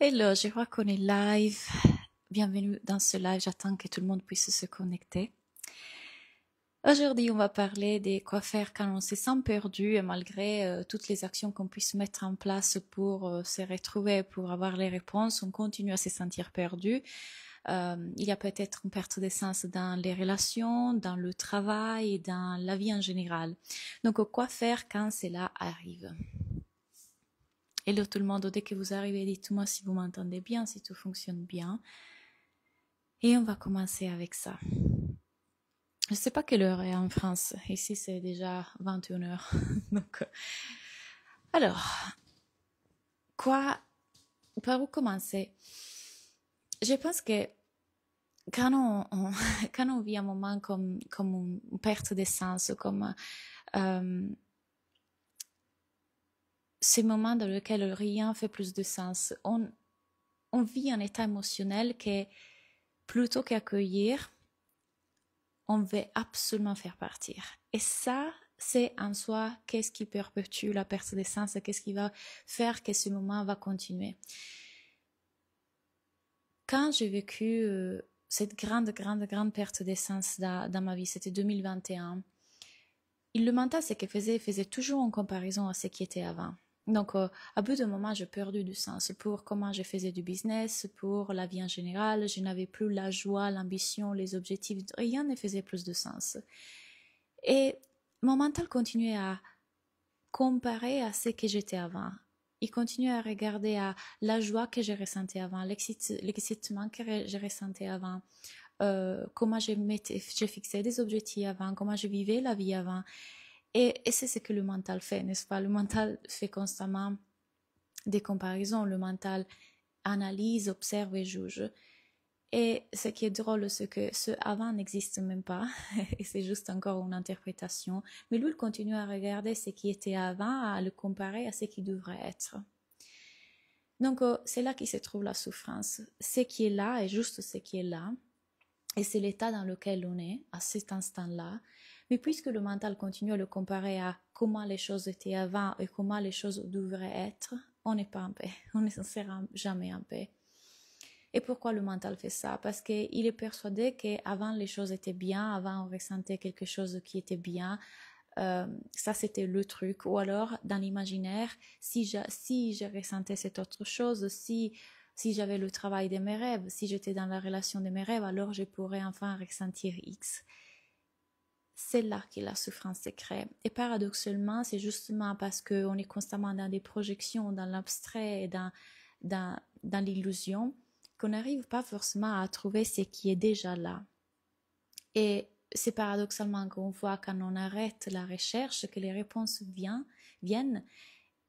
Hello, je crois qu'on est live. Bienvenue dans ce live. J'attends que tout le monde puisse se connecter. Aujourd'hui, on va parler de quoi faire quand on se sent perdu et malgré toutes les actions qu'on puisse mettre en place pour se retrouver, pour avoir les réponses, on continue à se sentir perdu. Il y a peut-être une perte de sens dans les relations, dans le travail, dans la vie en général. Donc, quoi faire quand cela arrive? Hello tout le monde, dès que vous arrivez, dites-moi si vous m'entendez bien, si tout fonctionne bien. Et on va commencer avec ça. Je ne sais pas quelle heure est en France. Ici, c'est déjà 21 heures. Donc, alors, par où commencer? Je pense que quand on vit un moment comme une perte de sens, comme ces moments dans lesquels rien fait plus de sens, on vit un état émotionnel que plutôt qu'accueillir, on veut absolument faire partir. Et ça, c'est en soi qu'est-ce qui perpétue la perte de sens, qu'est-ce qui va faire que ce moment va continuer. Quand j'ai vécu cette grande perte de sens dans ma vie, c'était 2021, le mental, c'est qu'il faisait toujours en comparaison à ce qui était avant. Donc, à bout de moment, j'ai perdu du sens pour comment je faisais du business, pour la vie en général. Je n'avais plus la joie, l'ambition, les objectifs. Rien ne faisait plus de sens. Et mon mental continuait à comparer à ce que j'étais avant. Il continuait à regarder à la joie que je ressentais avant, l'excitement que je ressentais avant, comment je fixais des objectifs avant, comment je vivais la vie avant. Et c'est ce que le mental fait, n'est-ce pas? Le mental fait constamment des comparaisons, le mental analyse, observe et juge. Et ce qui est drôle, c'est que ce avant n'existe même pas, et c'est juste encore une interprétation. Mais lui, il continue à regarder ce qui était avant, à le comparer à ce qui devrait être. Donc, c'est là qu'il se trouve la souffrance. Ce qui est là est juste ce qui est là, et c'est l'état dans lequel on est à cet instant-là. Mais puisque le mental continue à le comparer à comment les choses étaient avant et comment les choses devraient être, on n'est pas en paix. On ne sera jamais en paix. Et pourquoi le mental fait ça? Parce qu'il est persuadé qu'avant les choses étaient bien, avant on ressentait quelque chose qui était bien, ça c'était le truc. Ou alors dans l'imaginaire, si je ressentais cette autre chose, si j'avais le travail de mes rêves, si j'étais dans la relation de mes rêves, alors je pourrais enfin ressentir X. C'est là que la souffrance se crée. Et paradoxalement, c'est justement parce qu'on est constamment dans des projections, dans l'abstrait et dans l'illusion, qu'on n'arrive pas forcément à trouver ce qui est déjà là. Et c'est paradoxalement qu'on voit quand on arrête la recherche que les réponses viennent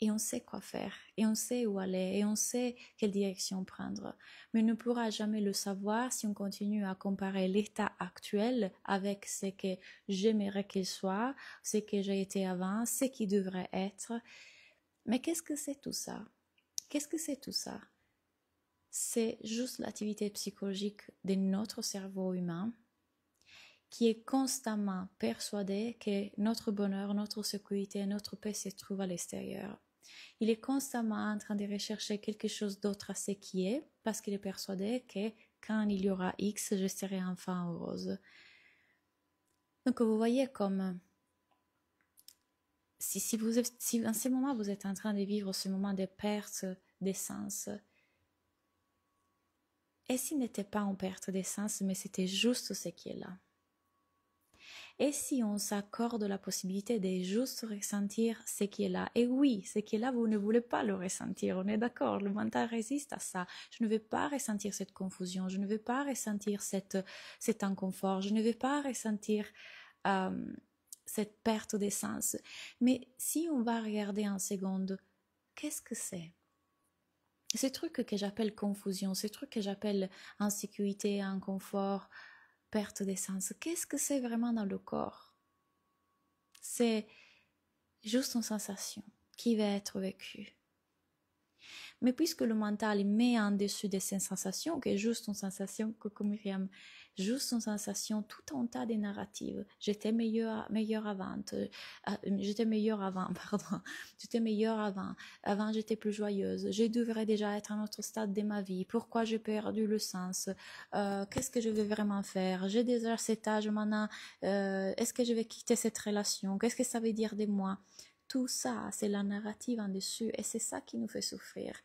et on sait quoi faire, et on sait où aller, et on sait quelle direction prendre. Mais on ne pourra jamais le savoir si on continue à comparer l'état actuel avec ce que j'aimerais qu'il soit, ce que j'ai été avant, ce qui devrait être. Mais qu'est-ce que c'est tout ça? Qu'est-ce que c'est tout ça? C'est juste l'activité psychologique de notre cerveau humain qui est constamment persuadé que notre bonheur, notre sécurité, notre paix se trouve à l'extérieur. Il est constamment en train de rechercher quelque chose d'autre à ce qui est, parce qu'il est persuadé que quand il y aura X, je serai enfin heureuse. Donc vous voyez comme si en ce moment vous êtes en train de vivre ce moment de perte d'essence, et s'il n'était pas en perte d'essence, mais c'était juste ce qui est là. Et si on s'accorde la possibilité de juste ressentir ce qui est là, et oui, ce qui est là, vous ne voulez pas le ressentir, on est d'accord, le mental résiste à ça. Je ne veux pas ressentir cette confusion, je ne veux pas ressentir cet inconfort, je ne veux pas ressentir cette perte d'essence. Mais si on va regarder en seconde, qu'est-ce que c'est? Ce truc que j'appelle confusion, ce truc que j'appelle insécurité, inconfort, perte d'essence, qu'est-ce que c'est vraiment dans le corps? C'est juste une sensation qui va être vécue. Mais puisque le mental il met en dessus des sensations, qui est juste une sensation, coucou Myriam, juste une sensation, tout un tas de narratives. J'étais meilleure avant, j'étais meilleure avant, pardon, j'étais meilleure avant j'étais plus joyeuse, je devrais déjà être à un autre stade de ma vie, pourquoi j'ai perdu le sens, qu'est-ce que je vais vraiment faire, j'ai déjà cet âge maintenant, est-ce que je vais quitter cette relation, qu'est-ce que ça veut dire de moi? Tout ça, c'est la narrative en dessus et c'est ça qui nous fait souffrir.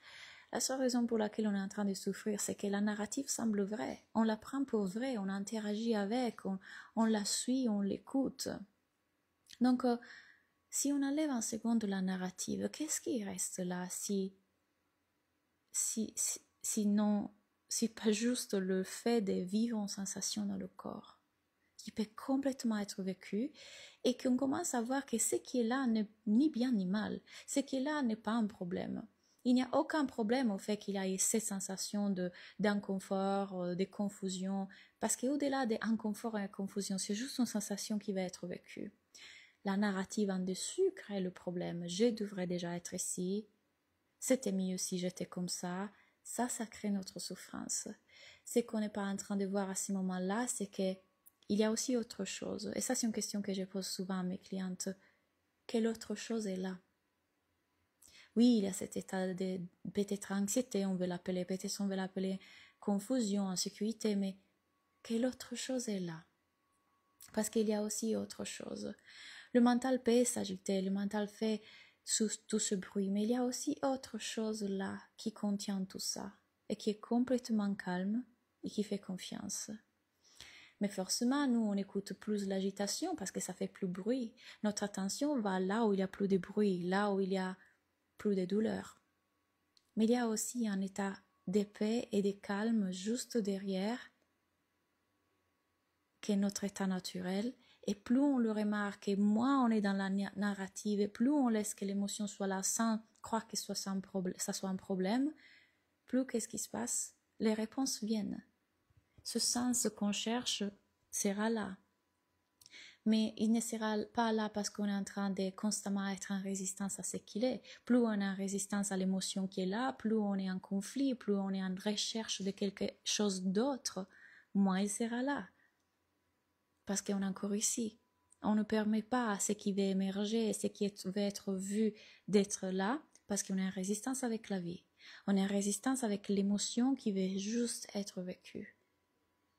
La seule raison pour laquelle on est en train de souffrir, c'est que la narrative semble vraie. On la prend pour vraie, on interagit avec, on la suit, on l'écoute. Donc, si on enlève en seconde la narrative, qu'est-ce qui reste là si pas juste le fait de vivre en sensation dans le corps, qui peut complètement être vécu, et qu'on commence à voir que ce qui est là n'est ni bien ni mal. Ce qui est là n'est pas un problème. Il n'y a aucun problème au fait qu'il y ait ces sensations d'inconfort, de confusion, parce qu'au-delà d'inconfort et de confusion, c'est juste une sensation qui va être vécue. La narrative en dessus crée le problème. Je devrais déjà être ici. C'était mieux si j'étais comme ça. Ça crée notre souffrance. Ce qu'on n'est pas en train de voir à ce moment-là, c'est que il y a aussi autre chose. Et ça, c'est une question que je pose souvent à mes clientes. Quelle autre chose est là? Oui, il y a cet état de peut-être anxiété, on veut l'appeler, peut-être on veut l'appeler confusion, insécurité, mais quelle autre chose est là? Parce qu'il y a aussi autre chose. Le mental peut s'agiter, le mental fait tout ce bruit, mais il y a aussi autre chose là qui contient tout ça et qui est complètement calme et qui fait confiance. Mais forcément, nous, on écoute plus l'agitation parce que ça fait plus de bruit. Notre attention va là où il y a plus de bruit, là où il y a plus de douleur. Mais il y a aussi un état de paix et de calme juste derrière, qui est notre état naturel. Et plus on le remarque, et moins on est dans la narrative, et plus on laisse que l'émotion soit là sans croire que ça soit un problème, plus qu'est-ce qui se passe? Les réponses viennent. Ce sens qu'on cherche sera là. Mais il ne sera pas là parce qu'on est en train de constamment être en résistance à ce qu'il est. Plus on est en résistance à l'émotion qui est là, plus on est en conflit, plus on est en recherche de quelque chose d'autre, moins il sera là. Parce qu'on est encore ici. On ne permet pas à ce qui va émerger, ce qui va être vu d'être là, parce qu'on est en résistance avec la vie. On est en résistance avec l'émotion qui veut juste être vécue.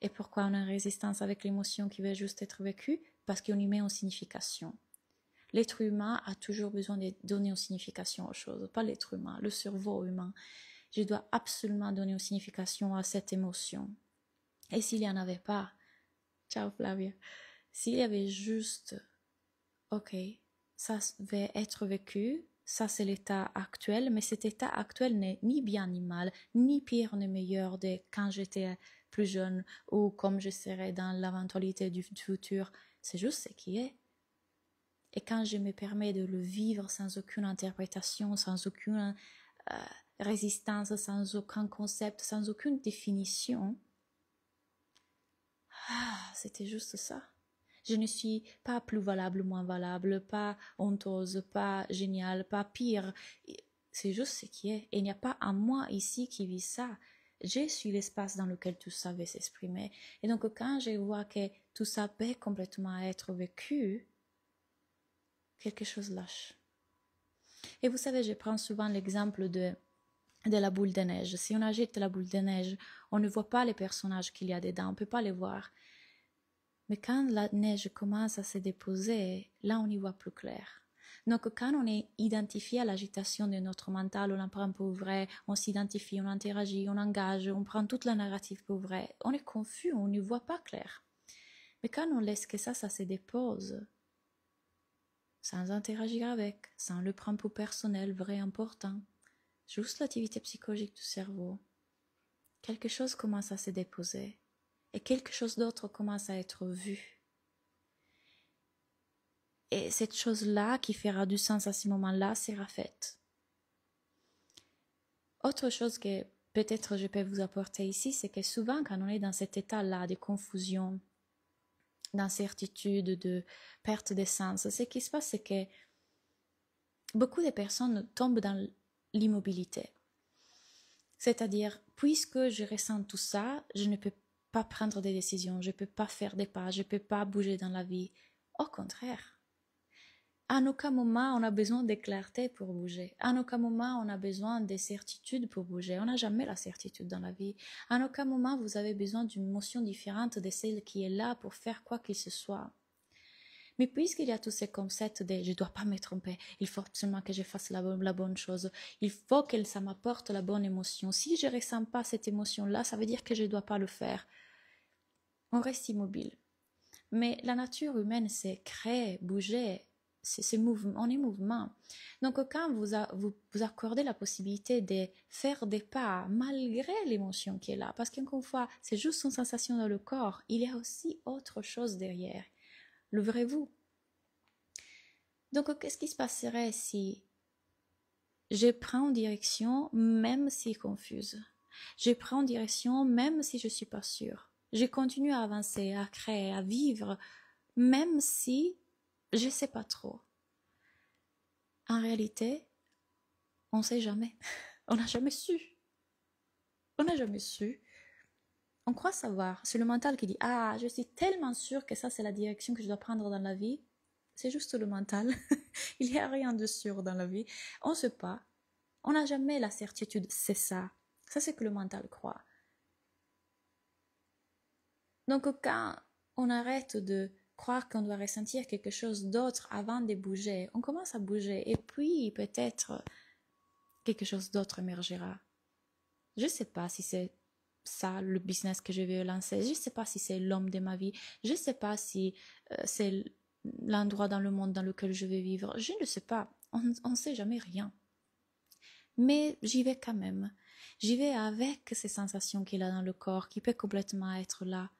Et pourquoi on est en résistance avec l'émotion qui veut juste être vécue? Parce qu'on y met en signification. L'être humain a toujours besoin de donner une signification aux choses, pas l'être humain, le cerveau humain. Je dois absolument donner une signification à cette émotion. Et s'il n'y en avait pas, ciao Flavia, s'il y avait juste, ok, ça va être vécu, ça c'est l'état actuel, mais cet état actuel n'est ni bien ni mal, ni pire ni meilleur de quand j'étais plus jeune ou comme je serai dans l'éventualité du futur, c'est juste ce qui est. Et quand je me permets de le vivre sans aucune interprétation, sans aucune résistance, sans aucun concept, sans aucune définition, c'était juste ça. Je ne suis pas plus valable, moins valable, pas honteuse, pas géniale, pas pire. C'est juste ce qui est. Et il n'y a pas un moi ici qui vit ça. Je suis l'espace dans lequel tout ça va s'exprimer. Et donc, quand je vois que tout ça peut complètement être vécu, quelque chose lâche. Et vous savez, je prends souvent l'exemple de la boule de neige. Si on agite la boule de neige, on ne voit pas les personnages qu'il y a dedans, on ne peut pas les voir. Mais quand la neige commence à se déposer, là on y voit plus clair. Donc quand on est identifié à l'agitation de notre mental, on la prend pour vrai, on s'identifie, on interagit, on engage, on prend toute la narrative pour vrai, on est confus, on n'y voit pas clair. Mais quand on laisse que ça se dépose, sans interagir avec, sans le prendre pour personnel, vrai, important, juste l'activité psychologique du cerveau, quelque chose commence à se déposer. Et quelque chose d'autre commence à être vu. Et cette chose-là qui fera du sens à ce moment-là sera faite. Autre chose que peut-être je peux vous apporter ici, c'est que souvent quand on est dans cet état-là de confusion, d'incertitude, de perte de sens, ce qui se passe, c'est que beaucoup de personnes tombent dans l'immobilité. C'est-à-dire, puisque je ressens tout ça, je ne peux pas prendre des décisions, je ne peux pas faire des pas, je ne peux pas bouger dans la vie. Au contraire. À aucun moment on a besoin de clarté pour bouger. À aucun moment on a besoin de certitude pour bouger. On n'a jamais la certitude dans la vie. À aucun moment vous avez besoin d'une motion différente de celle qui est là pour faire quoi qu'il se soit. Mais puisqu'il y a tous ces concepts de je ne dois pas me tromper, il faut absolument que je fasse la bonne chose, il faut que ça m'apporte la bonne émotion. Si je ne ressens pas cette émotion-là, ça veut dire que je ne dois pas le faire. On reste immobile. Mais la nature humaine, c'est créer, bouger, on est mouvement. Donc quand vous accordez la possibilité de faire des pas malgré l'émotion qui est là, parce qu'encore une fois, c'est juste une sensation dans le corps, il y a aussi autre chose derrière. L'ouvrez-vous. Donc qu'est-ce qui se passerait si je prends en direction même si confuse? Je prends en direction même si je ne suis pas sûre. Je continue à avancer, à créer, à vivre, même si je ne sais pas trop. En réalité, on ne sait jamais. On n'a jamais su. On n'a jamais su. On croit savoir. C'est le mental qui dit « Ah, je suis tellement sûre que ça, c'est la direction que je dois prendre dans la vie. » C'est juste le mental. Il n'y a rien de sûr dans la vie. On ne sait pas. On n'a jamais la certitude. C'est ça. Ça, c'est que le mental croit. Donc, quand on arrête de croire qu'on doit ressentir quelque chose d'autre avant de bouger, on commence à bouger. Et puis, peut-être, quelque chose d'autre émergera. Je ne sais pas si c'est ça le business que je vais lancer. Je ne sais pas si c'est l'homme de ma vie. Je ne sais pas si c'est l'endroit dans le monde dans lequel je vais vivre. Je ne sais pas. On ne sait jamais rien. Mais j'y vais quand même. J'y vais avec ces sensations qu'il a dans le corps, qui peut complètement être là.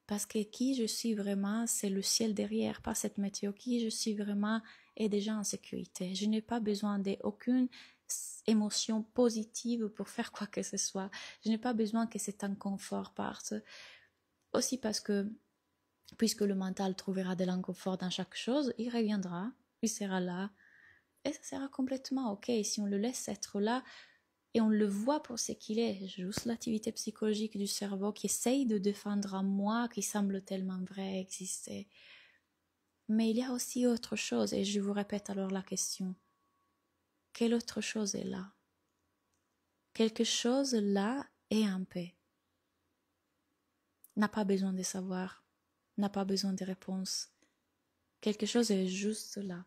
Parce que qui je suis vraiment, c'est le ciel derrière, pas cette météo. Qui je suis vraiment est déjà en sécurité. Je n'ai pas besoin d'aucune émotion positive pour faire quoi que ce soit. Je n'ai pas besoin que cet inconfort parte. Aussi parce que, puisque le mental trouvera de l'inconfort dans chaque chose, il reviendra, il sera là, et ça sera complètement ok si on le laisse être là et on le voit pour ce qu'il est, juste l'activité psychologique du cerveau qui essaye de défendre un moi qui semble tellement vrai exister. Mais il y a aussi autre chose, et je vous répète alors la question. Quelle autre chose est là? Quelque chose là est en paix. N'a pas besoin de savoir, n'a pas besoin de réponse. Quelque chose est juste là.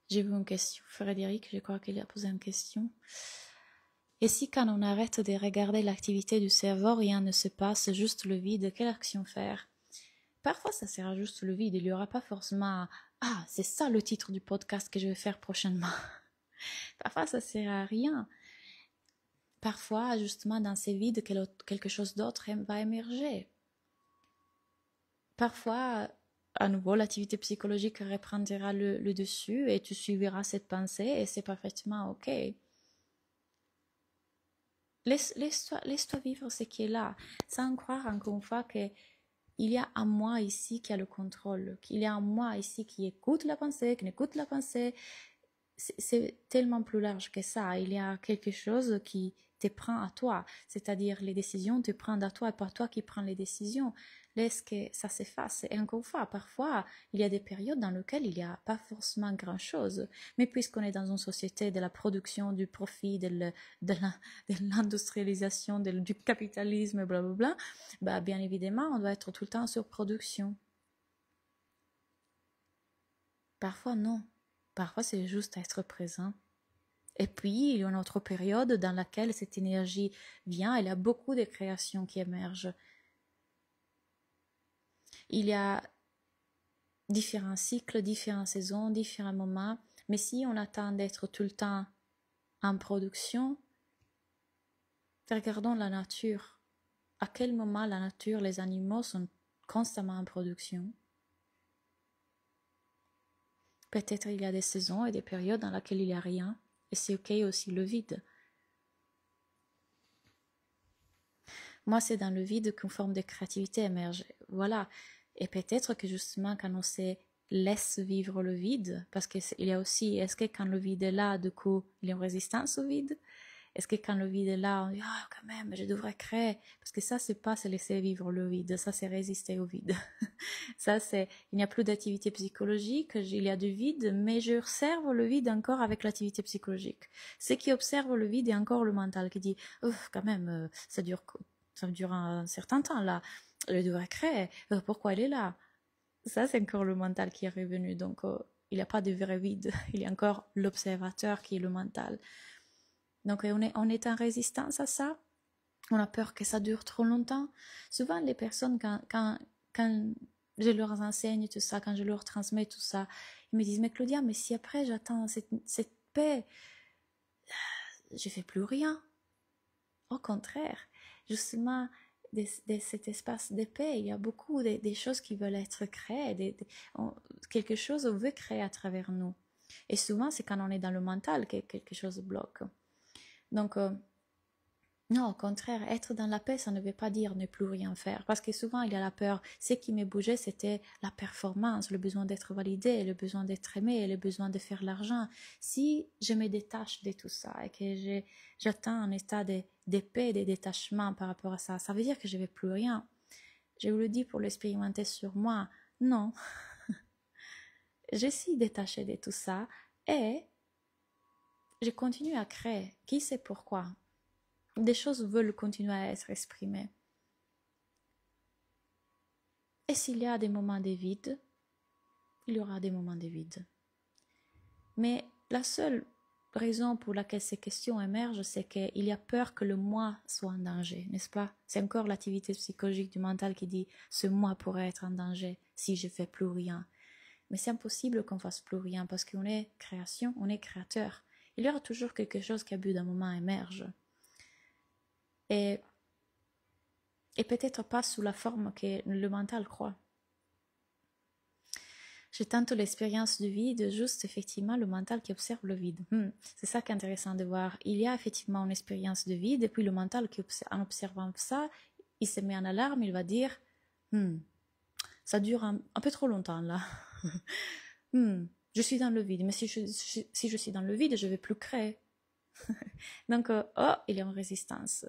J'ai vu une question. Frédéric, je crois qu'il a posé une question. Et si quand on arrête de regarder l'activité du cerveau, rien ne se passe, juste le vide, quelle action faire? Parfois, ça sera juste le vide. Il n'y aura pas forcément « Ah, c'est ça le titre du podcast que je vais faire prochainement. » Parfois, ça ne sert à rien. Parfois, justement, dans ces vides, quelque chose d'autre va émerger. Parfois, à nouveau, l'activité psychologique reprendra le dessus et tu suivras cette pensée et c'est parfaitement ok. Laisse-toi vivre ce qui est là, sans croire encore une fois qu'il y a un moi ici qui a le contrôle, qu'il y a un moi ici qui écoute la pensée, qui n'écoute la pensée. C'est tellement plus large que ça. Il y a quelque chose qui te prend à toi, c'est-à-dire les décisions te prennent à toi et pas toi qui prends les décisions. Laisse que ça s'efface. Et encore une fois, parfois, il y a des périodes dans lesquelles il n'y a pas forcément grand-chose. Mais puisqu'on est dans une société de la production, du profit, de l'industrialisation, du capitalisme, blablabla, bah, bien évidemment, on doit être tout le temps sur production. Parfois, non. Parfois, c'est juste être présent. Et puis, il y a une autre période dans laquelle cette énergie vient. Il y a beaucoup de créations qui émergent. Il y a différents cycles, différentes saisons, différents moments. Mais si on attend d'être tout le temps en production, regardons la nature. À quel moment la nature, les animaux sont constamment en production? Peut-être il y a des saisons et des périodes dans lesquelles il n'y a rien. Et c'est ok aussi le vide. Moi, c'est dans le vide qu'une forme de créativité émerge. Voilà. Et peut-être que justement, quand on sait laisse vivre le vide, parce qu'il y a aussi, est-ce que quand le vide est là, du coup, il y a une résistance au vide? Est-ce que quand le vide est là, on dit, ah, quand même, je devrais créer? Parce que ça, c'est pas se laisser vivre le vide, ça, c'est résister au vide. Ça, c'est, il n'y a plus d'activité psychologique, il y a du vide, mais je observe le vide encore avec l'activité psychologique. Ce qui observe le vide est encore le mental qui dit, quand même, ça dure un certain temps, là. Je devrais créer. Pourquoi elle est là? Ça, c'est encore le mental qui est revenu. Donc, il n'y a pas de vrai vide. Il y a encore l'observateur qui est le mental. Donc, on est en résistance à ça. On a peur que ça dure trop longtemps. Souvent, les personnes, quand je leur enseigne tout ça, quand je leur transmets tout ça, ils me disent, mais Claudia, mais si après j'attends cette paix, je ne fais plus rien. Au contraire, justement, de cet espace de paix, il y a beaucoup des choses qui veulent être créées, quelque chose veut créer à travers nous. Et souvent, c'est quand on est dans le mental que quelque chose bloque. Donc, non, au contraire, être dans la paix, ça ne veut pas dire ne plus rien faire. Parce que souvent, il y a la peur. Ce qui me bougeait, c'était la performance, le besoin d'être validé, le besoin d'être aimé, le besoin de faire l'argent. Si je me détache de tout ça et que j'atteins un état de paix, de détachement par rapport à ça, ça veut dire que je ne vais plus rien. Je vous le dis pour l'expérimenter sur moi. Non. Je suis détachée de tout ça et je continue à créer. Qui sait pourquoi? Des choses veulent continuer à être exprimées. Et s'il y a des moments de vide, il y aura des moments de vide. Mais la seule raison pour laquelle ces questions émergent, c'est qu'il y a peur que le moi soit en danger, n'est-ce pas? C'est encore l'activité psychologique du mental qui dit « ce moi pourrait être en danger si je ne fais plus rien ». Mais c'est impossible qu'on fasse plus rien parce qu'on est création, on est créateur. Il y aura toujours quelque chose qui à bout d'un moment émerge. Et peut-être pas sous la forme que le mental croit. J'ai tantôt l'expérience du vide, juste effectivement le mental qui observe le vide. C'est ça qui est intéressant de voir. Il y a effectivement une expérience de vide, et puis le mental qui, en observant ça, il se met en alarme, il va dire ça dure un peu trop longtemps là. Je suis dans le vide, mais si je suis dans le vide, je ne vais plus créer. Donc, il y a une résistance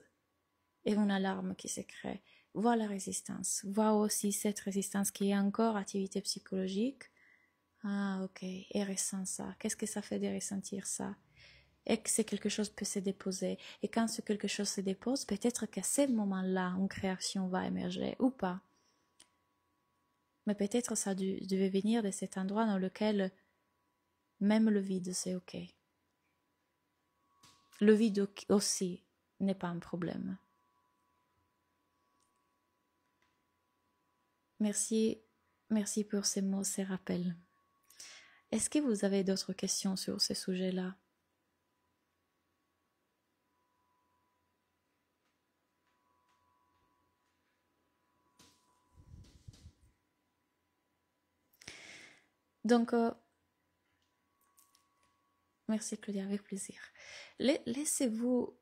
et une alarme qui se crée. Vois la résistance, vois aussi cette résistance qui est encore activité psychologique. Ah, ok, et ressent ça. Qu'est-ce que ça fait de ressentir ça? Et que c'est quelque chose peut se déposer. Et quand ce quelque chose se dépose, peut-être qu'à ce moment-là, une création va émerger ou pas. Mais peut-être ça devait venir de cet endroit dans lequel même le vide, c'est ok. Le vide aussi n'est pas un problème. Merci pour ces mots, ces rappels. Est-ce que vous avez d'autres questions sur ce sujet-là? Donc, merci Claudia, avec plaisir. Laissez-vous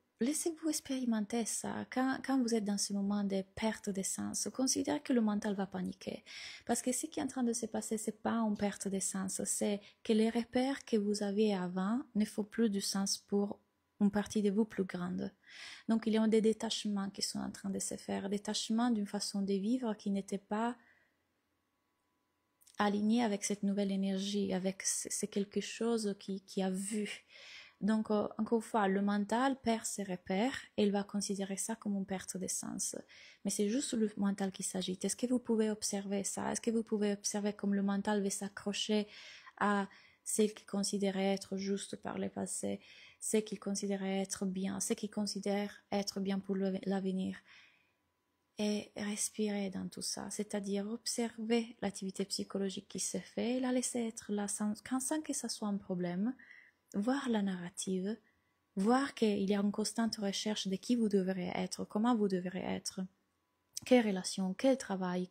expérimenter ça. Quand vous êtes dans ce moment de perte d'essence, considérez que le mental va paniquer. Parce que ce qui est en train de se passer, c'est pas une perte d'essence, c'est que les repères que vous aviez avant ne font plus du sens pour une partie de vous plus grande. Donc, il y a des détachements qui sont en train de se faire, détachements d'une façon de vivre qui n'était pas aligné avec cette nouvelle énergie, avec c'est quelque chose qui a vu. Donc, encore une fois, le mental perd ses repères et il va considérer ça comme une perte d'essence. Mais c'est juste le mental qui s'agite. Est-ce que vous pouvez observer ça? Est-ce que vous pouvez observer comme le mental va s'accrocher à ce qu'il considérait être juste par le passé, ce qu'il considérait être bien, ce qu'il considère être bien pour l'avenir? Et respirer dans tout ça, c'est-à-dire observer l'activité psychologique qui se fait, la laisser être là sans que ça soit un problème, voir la narrative, voir qu'il y a une constante recherche de qui vous devrez être, comment vous devrez être, quelle relation, quel travail,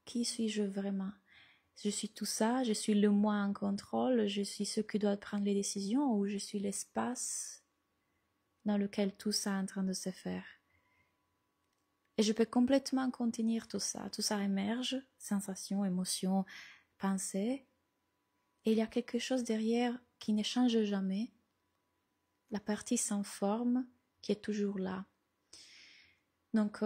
qui suis-je vraiment? Je suis tout ça, je suis le moi en contrôle, je suis ceux qui doivent prendre les décisions ou je suis l'espace dans lequel tout ça est en train de se faire. Et je peux complètement contenir tout ça. Tout ça émerge, sensations, émotions, pensées. Et il y a quelque chose derrière qui ne change jamais. La partie sans forme qui est toujours là. Donc,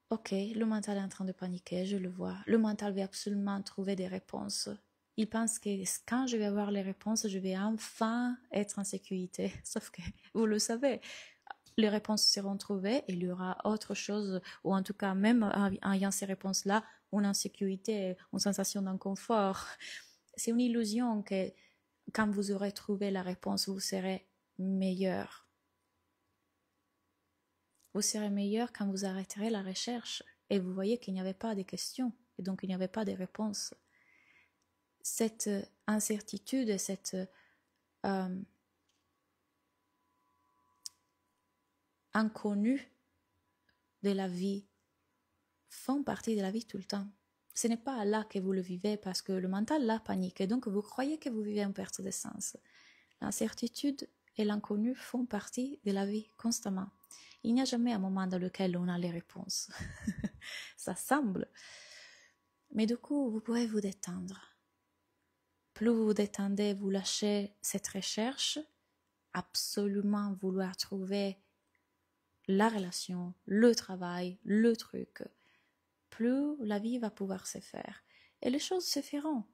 ok, le mental est en train de paniquer, je le vois. Le mental veut absolument trouver des réponses. Il pense que quand je vais avoir les réponses, je vais enfin être en sécurité. Sauf que, vous le savez, les réponses seront trouvées et il y aura autre chose, ou en tout cas, même en ayant ces réponses-là, une insécurité, une sensation d'inconfort. C'est une illusion que quand vous aurez trouvé la réponse, vous serez meilleur. Vous serez meilleur quand vous arrêterez la recherche et vous voyez qu'il n'y avait pas de questions et donc il n'y avait pas de réponses. Cette incertitude, cette inconnue de la vie font partie de la vie tout le temps. Ce n'est pas là que vous le vivez parce que le mental là panique et donc vous croyez que vous vivez en perte de sens. L'incertitude et l'inconnu font partie de la vie constamment. Il n'y a jamais un moment dans lequel on a les réponses. Ça semble. Mais du coup, vous pouvez vous détendre. Plus vous vous détendez, vous lâchez cette recherche, absolument vouloir trouver la relation, le travail, le truc. Plus la vie va pouvoir se faire. Et les choses se feront.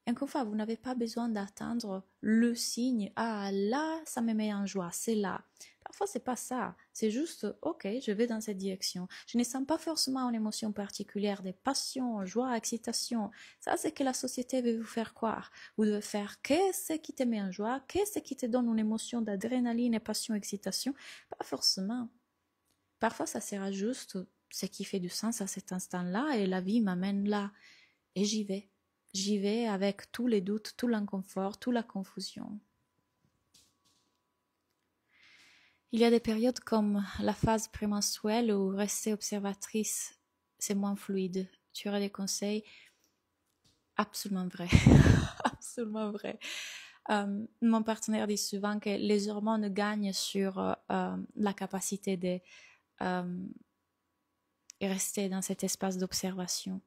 Encore une fois, vous n'avez pas besoin d'attendre le signe. Ah là, ça me met en joie, c'est là. Parfois, c'est pas ça. C'est juste, ok, je vais dans cette direction. Je ne sens pas forcément une émotion particulière, des passions, joie, excitation. Ça, c'est que la société veut vous faire croire. Vous devez faire qu'est-ce qui te met en joie, qu'est-ce qui te donne une émotion d'adrénaline, passion, excitation. Pas forcément. Parfois, ça sera juste ce qui fait du sens à cet instant-là et la vie m'amène là. Et j'y vais. J'y vais avec tous les doutes, tout l'inconfort, toute la confusion. Il y a des périodes comme la phase prémenstruelle où rester observatrice, c'est moins fluide. Tu auras des conseils absolument vrais. Absolument vrais. Mon partenaire dit souvent que les hormones gagnent sur la capacité de rester dans cet espace d'observation.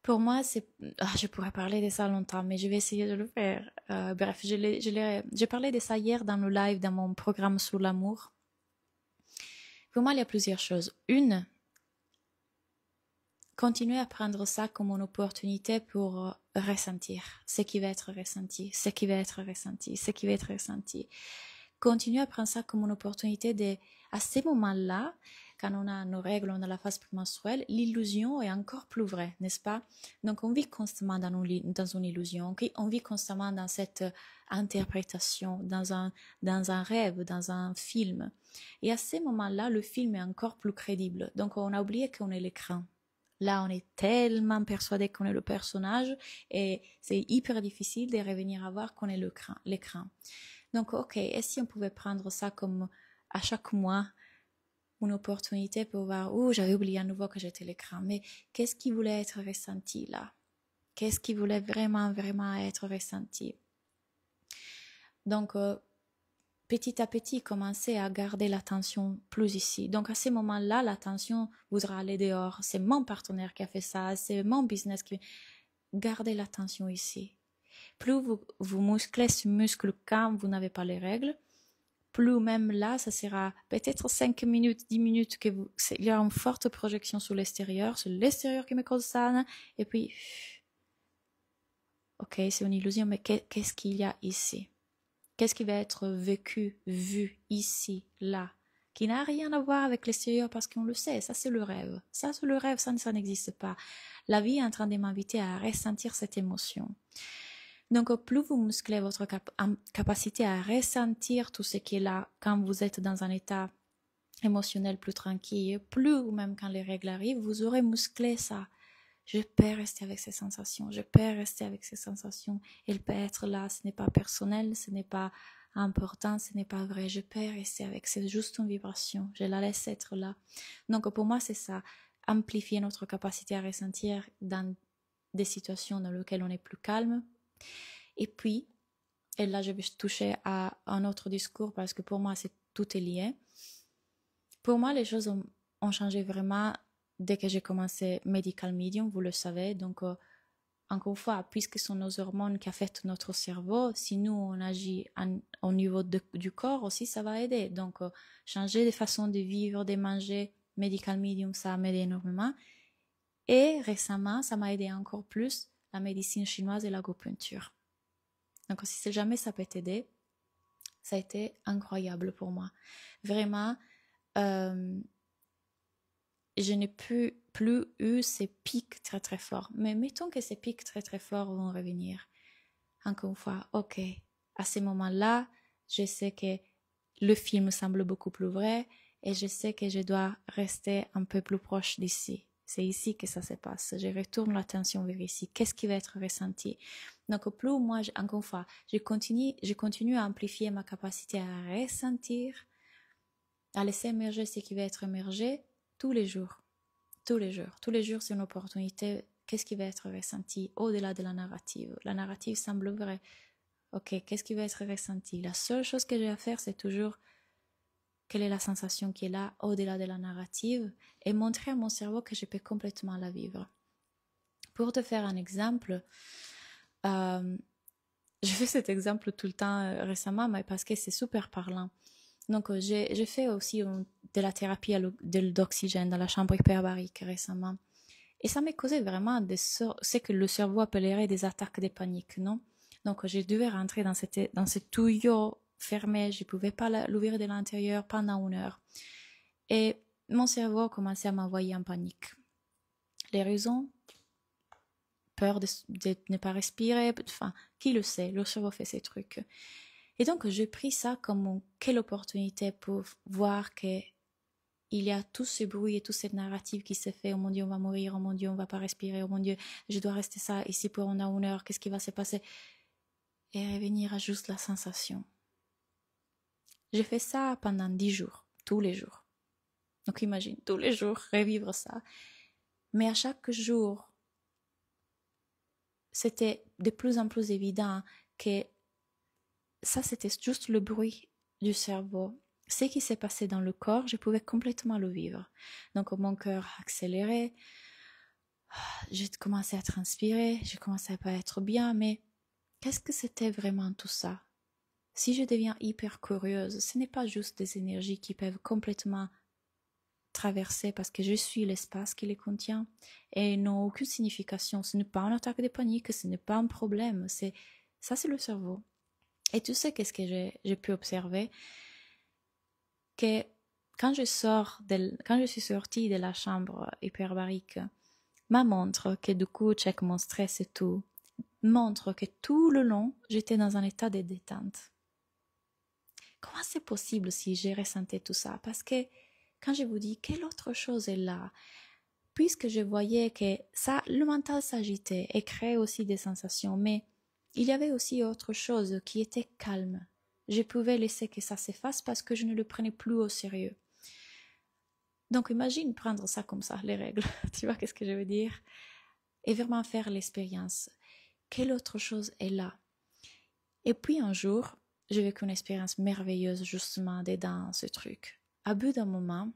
Pour moi, je pourrais parler de ça longtemps, mais je vais essayer de le faire. Bref, j'ai parlé de ça hier dans le live, dans mon programme sur l'amour. Pour moi, il y a plusieurs choses. Une, continuer à prendre ça comme une opportunité pour ressentir ce qui va être ressenti, ce qui va être ressenti, ce qui va être ressenti. Continuer à prendre ça comme une opportunité de, à ces moments-là, quand on a nos règles, on a la phase prémenstruelle, l'illusion est encore plus vraie, n'est-ce pas? Donc on vit constamment dans une illusion, on vit constamment dans cette interprétation, dans un rêve, dans un film. Et à ces moments-là, le film est encore plus crédible. Donc on a oublié qu'on est l'écran. Là, on est tellement persuadé qu'on est le personnage et c'est hyper difficile de revenir à voir qu'on est l'écran. Donc, ok, et si on pouvait prendre ça comme à chaque mois une opportunité pour voir, j'avais oublié à nouveau que j'étais l'écran, mais qu'est-ce qui voulait être ressenti là? Qu'est-ce qui voulait vraiment, vraiment être ressenti? Donc, petit à petit, commencer à garder l'attention plus ici. Donc, à ces moments-là, l'attention voudra aller dehors. C'est mon partenaire qui a fait ça, c'est mon business qui... Gardez l'attention ici. Plus vous musclez ce muscle quand vous n'avez pas les règles, plus même là, ça sera peut-être 5 minutes, 10 minutes il y a une forte projection sur l'extérieur, c'est l'extérieur qui me cause ça, et puis, ok, c'est une illusion, mais qu'est-ce qu'il y a ici? Qu'est-ce qui va être vécu, vu, ici, là, qui n'a rien à voir avec l'extérieur parce qu'on le sait, ça c'est le rêve. Ça c'est le rêve, ça n'existe pas. La vie est en train de m'inviter à ressentir cette émotion. Donc, plus vous musclez votre capacité à ressentir tout ce qui est là quand vous êtes dans un état émotionnel plus tranquille, plus ou même quand les règles arrivent, vous aurez musclé ça. Je peux rester avec ces sensations, je peux rester avec ces sensations. Elle peut être là, ce n'est pas personnel, ce n'est pas important, ce n'est pas vrai. Je peux rester avec, c'est juste une vibration, je la laisse être là. Donc, pour moi, c'est ça, amplifier notre capacité à ressentir dans des situations dans lesquelles on est plus calme. Et puis, et là je vais toucher à un autre discours parce que pour moi tout est lié. Pour moi, les choses ont changé vraiment dès que j'ai commencé Medical Medium, vous le savez. Donc, encore une fois, puisque ce sont nos hormones qui affectent notre cerveau, si nous, on agit au niveau du corps aussi, ça va aider. Donc, changer de façon de vivre, de manger, Medical Medium, ça m'a aidé énormément. Et récemment, ça m'a aidé encore plus, la médecine chinoise et l'acupuncture. Donc, si jamais ça peut t'aider, ça a été incroyable pour moi. Vraiment, je n'ai plus eu ces pics très très forts. Mais mettons que ces pics très très forts vont revenir. Encore une fois, ok, à ces moments-là, je sais que le film semble beaucoup plus vrai et je sais que je dois rester un peu plus proche d'ici. C'est ici que ça se passe. Je retourne l'attention vers ici. Qu'est-ce qui va être ressenti? Donc, plus moi, encore une fois, je continue à amplifier ma capacité à ressentir, à laisser émerger ce qui va être émergé tous les jours. Tous les jours. Tous les jours, c'est une opportunité. Qu'est-ce qui va être ressenti au-delà de la narrative? La narrative semble vraie. Ok, qu'est-ce qui va être ressenti? La seule chose que j'ai à faire, c'est toujours quelle est la sensation qui est là au-delà de la narrative et montrer à mon cerveau que je peux complètement la vivre. Pour te faire un exemple, je fais cet exemple tout le temps récemment, mais parce que c'est super parlant. Donc, j'ai fait aussi de la thérapie d'oxygène dans la chambre hyperbarique récemment. Et ça m'a causé vraiment ce que le cerveau appellerait des attaques de panique, non? Donc, je devais rentrer dans ce tuyau fermé, je ne pouvais pas l'ouvrir de l'intérieur pendant 1 heure. Et mon cerveau commençait à m'envoyer en panique. Les raisons? Peur de ne pas respirer, enfin, qui le sait, le cerveau fait ces trucs. Et donc, j'ai pris ça comme quelle opportunité pour voir que il y a tout ce bruit et toute cette narrative qui se fait. Oh mon Dieu, on va mourir. Oh mon Dieu, on va pas respirer. Oh mon Dieu, je dois rester ça ici pour 1 heure. Qu'est-ce qui va se passer? Et revenir à juste la sensation. J'ai fait ça pendant 10 jours, tous les jours. Donc imagine, tous les jours, revivre ça. Mais à chaque jour, c'était de plus en plus évident que ça, c'était juste le bruit du cerveau. Ce qui s'est passé dans le corps, je pouvais complètement le vivre. Donc mon cœur accélérait, j'ai commencé à transpirer, j'ai commencé à pas être bien, mais qu'est-ce que c'était vraiment tout ça? Si je deviens hyper curieuse, ce n'est pas juste des énergies qui peuvent complètement traverser parce que je suis l'espace qui les contient et n'ont aucune signification. Ce n'est pas une attaque de panique, ce n'est pas un problème, c'est le cerveau. Et tu sais qu'est-ce que j'ai pu observer? Que quand je suis sortie de la chambre hyperbarique, ma montre, qui du coup check mon stress et tout, montre que tout le long, j'étais dans un état de détente. Comment c'est possible si j'ai ressenti tout ça? Parce que quand je vous dis quelle autre chose est là, puisque je voyais que ça, le mental s'agitait et créait aussi des sensations, mais il y avait aussi autre chose qui était calme. Je pouvais laisser que ça s'efface parce que je ne le prenais plus au sérieux. Donc imagine prendre ça comme ça, les règles, tu vois qu'est-ce que je veux dire? Et vraiment faire l'expérience. Quelle autre chose est là? Et puis un jour, j'ai vécu une expérience merveilleuse justement dans ce truc. À bout d'un moment,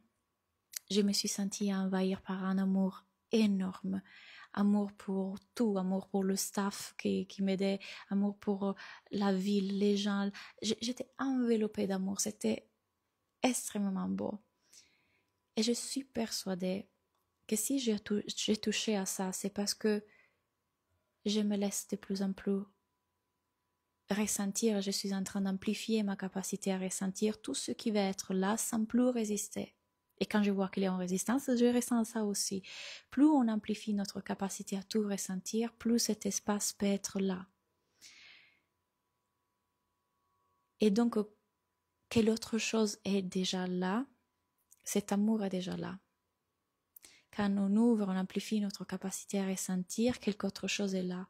je me suis sentie envahir par un amour énorme. Amour pour tout, amour pour le staff qui m'aidait, amour pour la ville, les gens. J'étais enveloppée d'amour, c'était extrêmement beau. Et je suis persuadée que si j'ai touché à ça, c'est parce que je me laisse de plus en plus ressentir, je suis en train d'amplifier ma capacité à ressentir tout ce qui va être là sans plus résister. Et quand je vois qu'il est en résistance, je ressens ça aussi. Plus on amplifie notre capacité à tout ressentir, plus cet espace peut être là. Et donc, quelle autre chose est déjà là? Cet amour est déjà là. Quand on ouvre, on amplifie notre capacité à ressentir, quelque autre chose est là.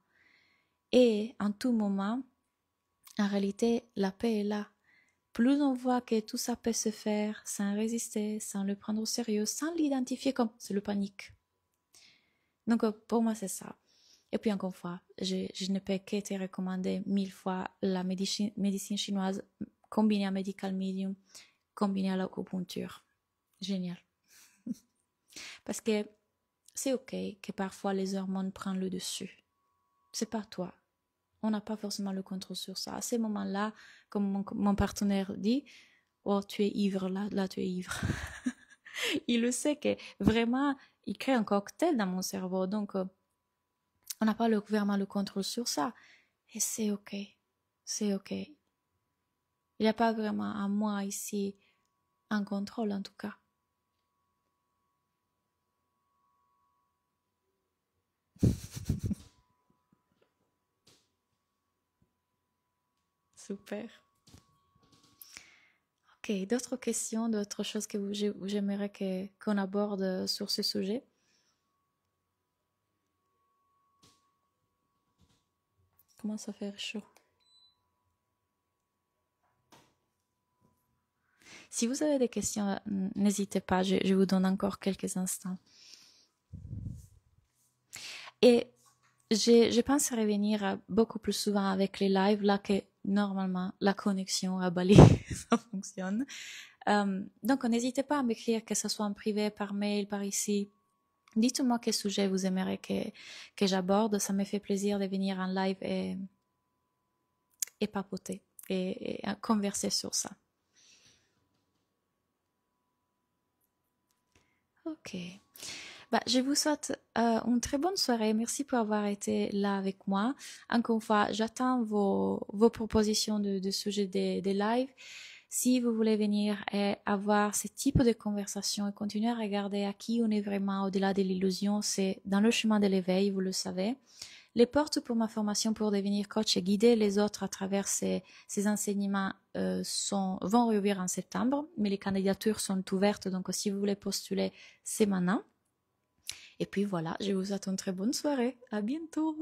Et en tout moment, en réalité, la paix est là. Plus on voit que tout ça peut se faire sans résister, sans le prendre au sérieux, sans l'identifier comme c'est le panique. Donc pour moi c'est ça. Et puis encore une fois, je ne peux que te recommander 1000 fois la médecine chinoise combinée à Medical Medium, combinée à l'acupuncture. Génial. Parce que c'est ok que parfois les hormones prennent le dessus. C'est pas toi. On n'a pas forcément le contrôle sur ça. À ces moments-là, comme mon partenaire dit, oh, tu es ivre, là tu es ivre. Il le sait que vraiment, il crée un cocktail dans mon cerveau. Donc, on n'a pas vraiment le contrôle sur ça. Et c'est ok. C'est ok. Il n'y a pas vraiment à moi ici un contrôle en tout cas. Super. Ok, d'autres questions, d'autres choses que j'aimerais qu'on aborde sur ce sujet? Comment ça fait chaud? Si vous avez des questions, n'hésitez pas, je vous donne encore quelques instants. Et je pense revenir beaucoup plus souvent avec les lives, là que normalement la connexion à Bali, ça fonctionne. Donc, n'hésitez pas à m'écrire, que ce soit en privé, par mail, par ici. Dites-moi quel sujet vous aimeriez que j'aborde. Ça me fait plaisir de venir en live et papoter et converser sur ça. Ok. Bah, je vous souhaite une très bonne soirée. Merci pour avoir été là avec moi. Encore une fois, j'attends vos propositions de sujets des lives. Si vous voulez venir et avoir ce type de conversation et continuer à regarder à qui on est vraiment au-delà de l'illusion, c'est dans le chemin de l'éveil, vous le savez. Les portes pour ma formation pour devenir coach et guider les autres à travers ces enseignements vont rouvrir en septembre, mais les candidatures sont ouvertes, donc si vous voulez postuler, c'est maintenant. Et puis voilà, je vous souhaite une très bonne soirée. À bientôt.